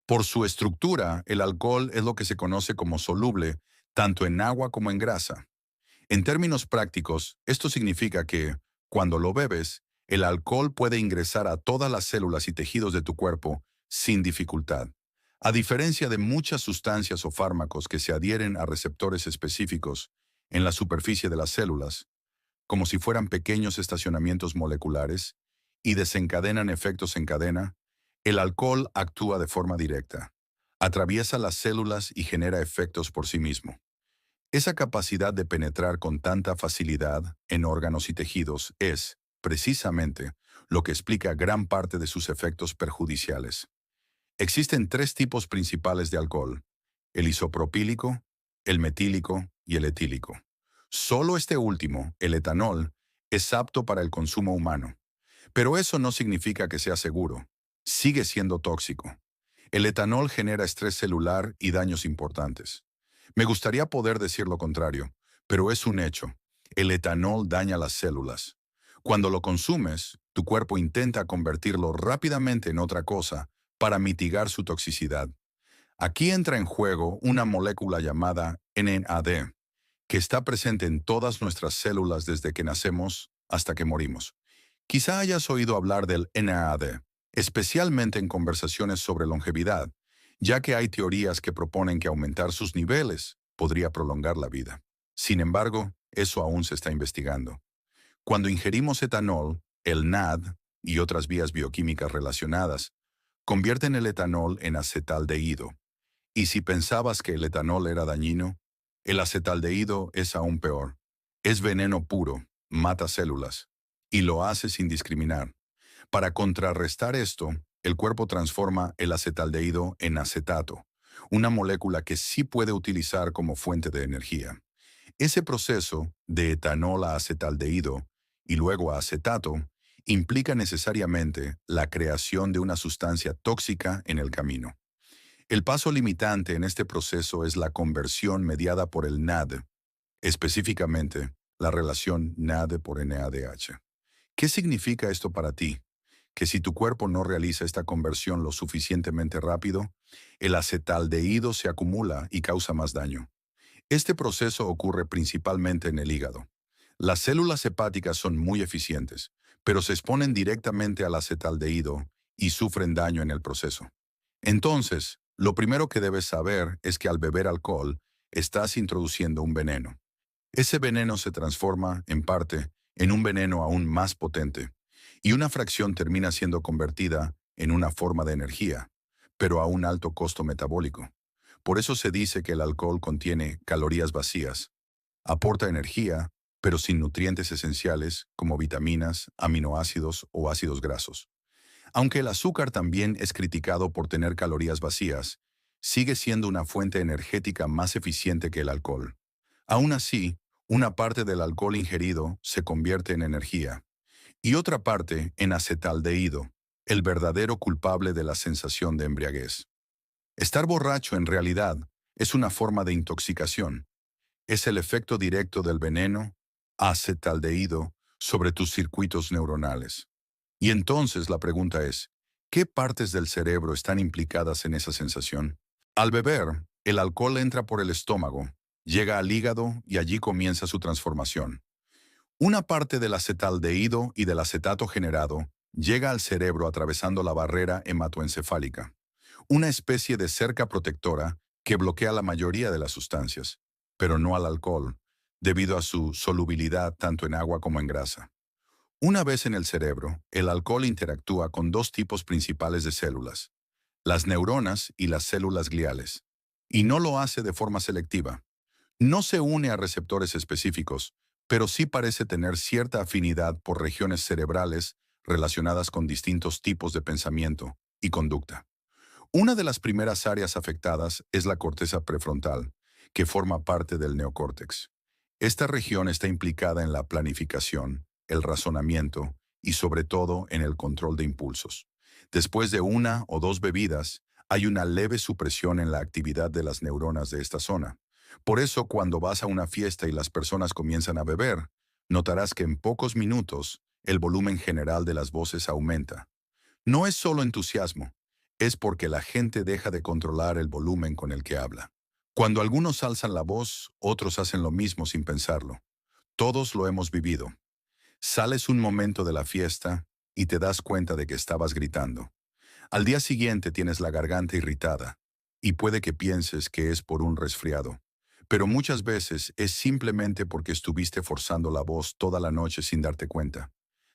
Por su estructura, el alcohol es lo que se conoce como soluble, tanto en agua como en grasa. En términos prácticos, esto significa que, cuando lo bebes, el alcohol puede ingresar a todas las células y tejidos de tu cuerpo sin dificultad. A diferencia de muchas sustancias o fármacos que se adhieren a receptores específicos en la superficie de las células, como si fueran pequeños estacionamientos moleculares, y desencadenan efectos en cadena, el alcohol actúa de forma directa. Atraviesa las células y genera efectos por sí mismo. Esa capacidad de penetrar con tanta facilidad en órganos y tejidos es, precisamente, lo que explica gran parte de sus efectos perjudiciales. Existen tres tipos principales de alcohol: el isopropílico, el metílico y el etílico. Solo este último, el etanol, es apto para el consumo humano. Pero eso no significa que sea seguro. Sigue siendo tóxico. El etanol genera estrés celular y daños importantes. Me gustaría poder decir lo contrario, pero es un hecho. El etanol daña las células. Cuando lo consumes, tu cuerpo intenta convertirlo rápidamente en otra cosa para mitigar su toxicidad. Aquí entra en juego una molécula llamada NAD, que está presente en todas nuestras células desde que nacemos hasta que morimos. Quizá hayas oído hablar del NAD, especialmente en conversaciones sobre longevidad, ya que hay teorías que proponen que aumentar sus niveles podría prolongar la vida. Sin embargo, eso aún se está investigando. Cuando ingerimos etanol, el NAD y otras vías bioquímicas relacionadas convierten el etanol en acetaldehído. Y si pensabas que el etanol era dañino, el acetaldehído es aún peor. Es veneno puro, mata células, y lo hace sin discriminar. Para contrarrestar esto, el cuerpo transforma el acetaldehído en acetato, una molécula que sí puede utilizar como fuente de energía. Ese proceso, de etanol a acetaldehído y luego a acetato, implica necesariamente la creación de una sustancia tóxica en el camino. El paso limitante en este proceso es la conversión mediada por el NAD, específicamente la relación NAD por NADH. ¿Qué significa esto para ti? Que si tu cuerpo no realiza esta conversión lo suficientemente rápido, el acetaldehído se acumula y causa más daño. Este proceso ocurre principalmente en el hígado. Las células hepáticas son muy eficientes, pero se exponen directamente al acetaldehído y sufren daño en el proceso. Entonces, lo primero que debes saber es que al beber alcohol, estás introduciendo un veneno. Ese veneno se transforma, en parte, en un veneno aún más potente, y una fracción termina siendo convertida en una forma de energía, pero a un alto costo metabólico. Por eso se dice que el alcohol contiene calorías vacías. Aporta energía, pero sin nutrientes esenciales como vitaminas, aminoácidos o ácidos grasos. Aunque el azúcar también es criticado por tener calorías vacías, sigue siendo una fuente energética más eficiente que el alcohol. Aún así, una parte del alcohol ingerido se convierte en energía y otra parte en acetaldehído, el verdadero culpable de la sensación de embriaguez. Estar borracho en realidad es una forma de intoxicación. Es el efecto directo del veneno, acetaldehído, sobre tus circuitos neuronales. Y entonces la pregunta es, ¿qué partes del cerebro están implicadas en esa sensación? Al beber, el alcohol entra por el estómago, llega al hígado y allí comienza su transformación. Una parte del acetaldehído y del acetato generado llega al cerebro atravesando la barrera hematoencefálica, una especie de cerca protectora que bloquea la mayoría de las sustancias, pero no al alcohol, debido a su solubilidad tanto en agua como en grasa. Una vez en el cerebro, el alcohol interactúa con dos tipos principales de células, las neuronas y las células gliales, y no lo hace de forma selectiva. No se une a receptores específicos, pero sí parece tener cierta afinidad por regiones cerebrales relacionadas con distintos tipos de pensamiento y conducta. Una de las primeras áreas afectadas es la corteza prefrontal, que forma parte del neocórtex. Esta región está implicada en la planificación, el razonamiento y sobre todo en el control de impulsos. Después de una o dos bebidas, hay una leve supresión en la actividad de las neuronas de esta zona. Por eso, cuando vas a una fiesta y las personas comienzan a beber, notarás que en pocos minutos el volumen general de las voces aumenta. No es solo entusiasmo, es porque la gente deja de controlar el volumen con el que habla. Cuando algunos alzan la voz, otros hacen lo mismo sin pensarlo. Todos lo hemos vivido. Sales un momento de la fiesta y te das cuenta de que estabas gritando. Al día siguiente tienes la garganta irritada y puede que pienses que es por un resfriado, pero muchas veces es simplemente porque estuviste forzando la voz toda la noche sin darte cuenta.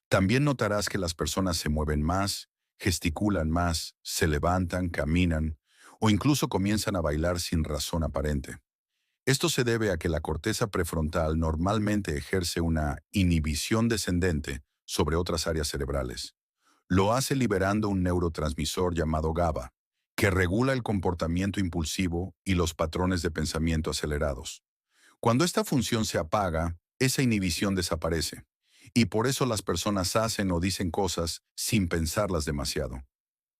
También notarás que las personas se mueven más, gesticulan más, se levantan, caminan o incluso comienzan a bailar sin razón aparente. Esto se debe a que la corteza prefrontal normalmente ejerce una inhibición descendente sobre otras áreas cerebrales. Lo hace liberando un neurotransmisor llamado GABA, que regula el comportamiento impulsivo y los patrones de pensamiento acelerados. Cuando esta función se apaga, esa inhibición desaparece, y por eso las personas hacen o dicen cosas sin pensarlas demasiado,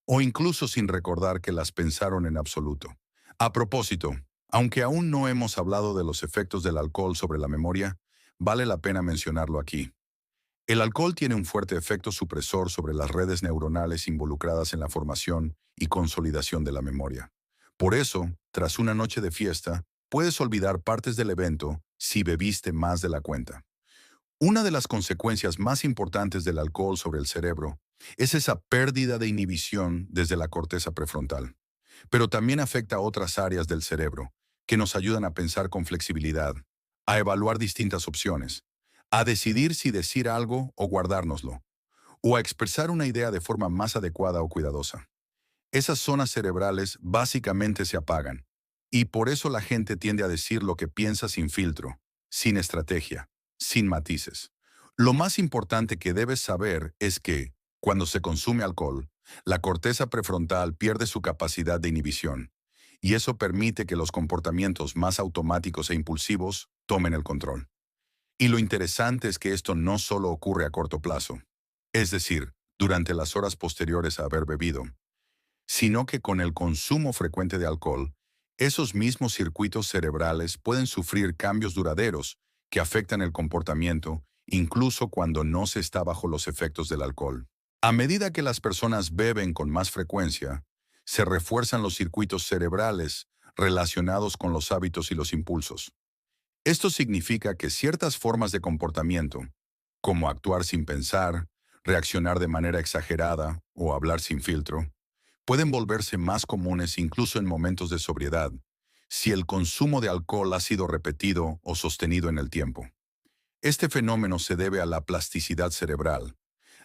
o incluso sin recordar que las pensaron en absoluto. A propósito, aunque aún no hemos hablado de los efectos del alcohol sobre la memoria, vale la pena mencionarlo aquí. El alcohol tiene un fuerte efecto supresor sobre las redes neuronales involucradas en la formación y consolidación de la memoria. Por eso, tras una noche de fiesta, puedes olvidar partes del evento si bebiste más de la cuenta. Una de las consecuencias más importantes del alcohol sobre el cerebro es esa pérdida de inhibición desde la corteza prefrontal. Pero también afecta a otras áreas del cerebro que nos ayudan a pensar con flexibilidad, a evaluar distintas opciones, a decidir si decir algo o guardárnoslo, o a expresar una idea de forma más adecuada o cuidadosa. Esas zonas cerebrales básicamente se apagan, y por eso la gente tiende a decir lo que piensa sin filtro, sin estrategia, sin matices. Lo más importante que debes saber es que, cuando se consume alcohol, la corteza prefrontal pierde su capacidad de inhibición, y eso permite que los comportamientos más automáticos e impulsivos tomen el control. Y lo interesante es que esto no solo ocurre a corto plazo, es decir, durante las horas posteriores a haber bebido, sino que con el consumo frecuente de alcohol, esos mismos circuitos cerebrales pueden sufrir cambios duraderos que afectan el comportamiento, incluso cuando no se está bajo los efectos del alcohol. A medida que las personas beben con más frecuencia, se refuerzan los circuitos cerebrales relacionados con los hábitos y los impulsos. Esto significa que ciertas formas de comportamiento, como actuar sin pensar, reaccionar de manera exagerada o hablar sin filtro, pueden volverse más comunes incluso en momentos de sobriedad, si el consumo de alcohol ha sido repetido o sostenido en el tiempo. Este fenómeno se debe a la plasticidad cerebral,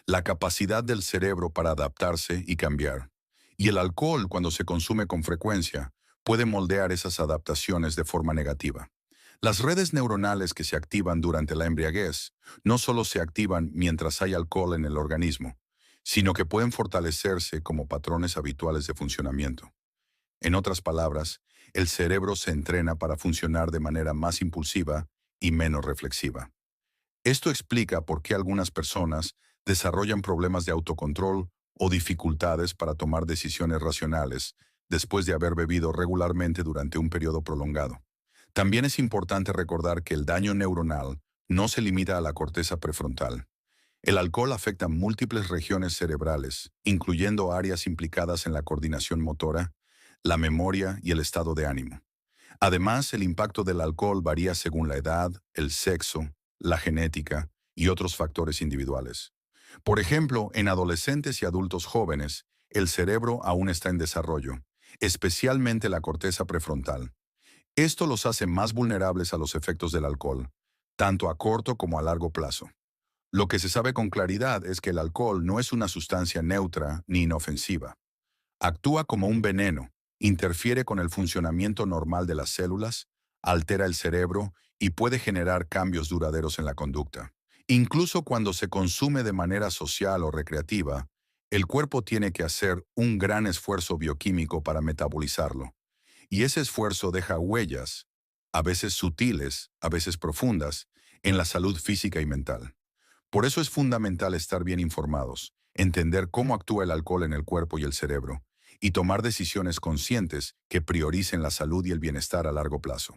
la capacidad del cerebro para adaptarse y cambiar. Y el alcohol, cuando se consume con frecuencia, puede moldear esas adaptaciones de forma negativa. Las redes neuronales que se activan durante la embriaguez no solo se activan mientras hay alcohol en el organismo, sino que pueden fortalecerse como patrones habituales de funcionamiento. En otras palabras, el cerebro se entrena para funcionar de manera más impulsiva y menos reflexiva. Esto explica por qué algunas personas desarrollan problemas de autocontrol o dificultades para tomar decisiones racionales después de haber bebido regularmente durante un periodo prolongado. También es importante recordar que el daño neuronal no se limita a la corteza prefrontal. El alcohol afecta múltiples regiones cerebrales, incluyendo áreas implicadas en la coordinación motora, la memoria y el estado de ánimo. Además, el impacto del alcohol varía según la edad, el sexo, la genética y otros factores individuales. Por ejemplo, en adolescentes y adultos jóvenes, el cerebro aún está en desarrollo, especialmente la corteza prefrontal. Esto los hace más vulnerables a los efectos del alcohol, tanto a corto como a largo plazo. Lo que se sabe con claridad es que el alcohol no es una sustancia neutra ni inofensiva. Actúa como un veneno, interfiere con el funcionamiento normal de las células, altera el cerebro y puede generar cambios duraderos en la conducta. Incluso cuando se consume de manera social o recreativa, el cuerpo tiene que hacer un gran esfuerzo bioquímico para metabolizarlo. Y ese esfuerzo deja huellas, a veces sutiles, a veces profundas, en la salud física y mental. Por eso es fundamental estar bien informados, entender cómo actúa el alcohol en el cuerpo y el cerebro, y tomar decisiones conscientes que prioricen la salud y el bienestar a largo plazo.